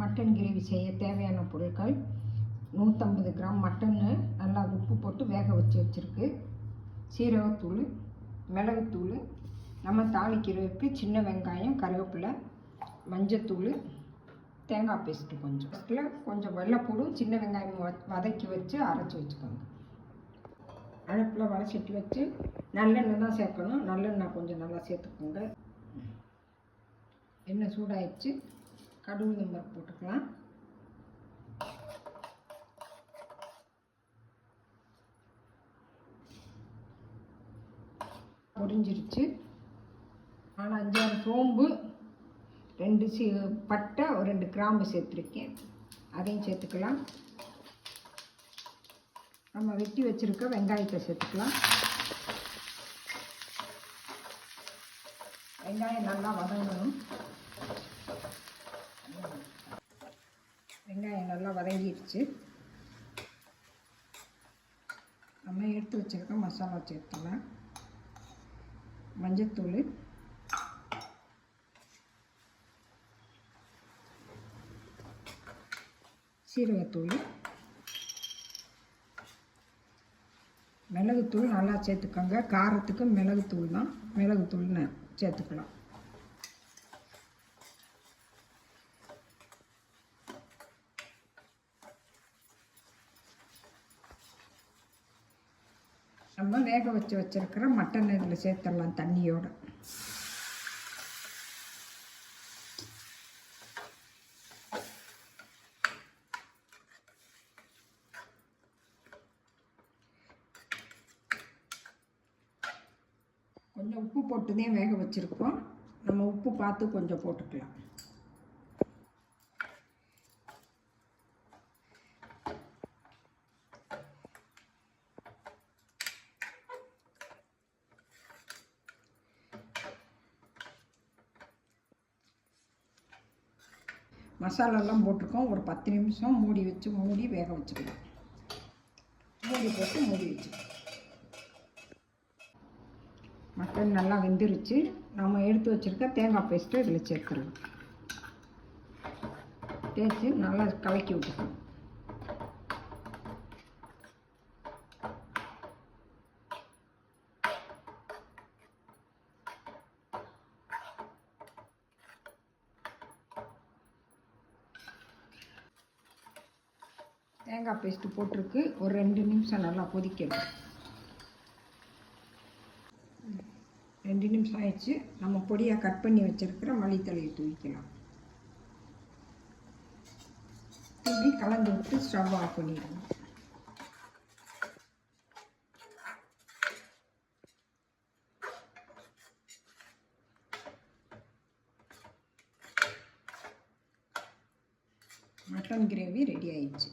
Mutton gravy செய்ய தேவையான பொருட்கள் 150 கிராம் மட்டன்னு நல்லா உப்பு போட்டு வேக வச்சுருக்கு. சீரகத்தூள், மிளகுத்தூள், நம்ம தாளிக்கிறதுக்கு சின்ன வெங்காயம், கருவேப்பிலை, மஞ்சத்தூள், தேங்காய் பேஸ்ட்டு கொஞ்சம் வெள்ளைப்பூடும் சின்ன வெங்காயம் வதக்கி வச்சு அரைச்சி வச்சுக்கோங்க. அடுப்பில் வடசட்டி வச்சு நல்லெண்ணெய் தான் சேர்க்கணும். நல்லெண்ணெய் கொஞ்சம் நல்லா சேர்த்துக்கோங்க. எண்ணெய் சூடாயிடுச்சு. கடுகு நம்பர் போட்டுக்கலாம். பொரிஞ்சிருச்சு. 4-5 சோம்பு, 2 பட்டை, 2 கிராம்பு சேர்த்துருக்கேன். அதையும் சேர்த்துக்கலாம். நம்ம வெட்டி வச்சுருக்க வெங்காயத்தை சேர்த்துக்கலாம். வெங்காயம் நல்லா வதங்கணும். வெங்காயம் நல்லா வதங்கிடுச்சு. நம்ம எடுத்து வச்சுருக்க மசாலா சேர்த்துக்கலாம். மஞ்சத்தூள், சீரகத்தூள், மிளகுத்தூள் நல்லா சேர்த்துக்கோங்க. காரத்துக்கு மிளகுத்தூள் தான், மிளகுத்தூள் சேர்த்துக்கலாம். நம்ம வேக வச்சுருக்கிற மட்டன் இதில் சேர்த்துடலாம் தண்ணியோடு. கொஞ்சம் உப்பு போட்டு தான் வேக வச்சுருக்கோம். நம்ம உப்பு பார்த்து கொஞ்சம் போட்டுக்கலாம். மசாலாலாம் போட்டிருக்கோம். ஒரு 10 நிமிஷம் மூடி வேக வச்சுக்கலாம். மூடி போட்டு மூடி வச்சுக்கலாம். மட்டன் நல்லா வெந்துருச்சு. நம்ம எடுத்து வச்சுருக்க தேங்காய் பேஸ்ட்டு இதில் சேர்த்துடலாம். தேய்ச்சி நல்லா கலக்கி விட்டுக்கலாம். தேங்காய் பேஸ்ட்டு போட்டிருக்கு. ஒரு 2 நிமிஷம் நல்லா கொதிக்கணும். 2 நிமிஷம் ஆயிடுச்சு. நம்ம பொடியாக கட் பண்ணி வச்சுருக்கிற மல்லித்தழையை தூக்கிக்கலாம். தூக்கி கலந்து விட்டு ஸ்டவ் ஆஃப் பண்ணிடுங்க. மட்டன் கிரேவி ரெடி ஆயிடுச்சு.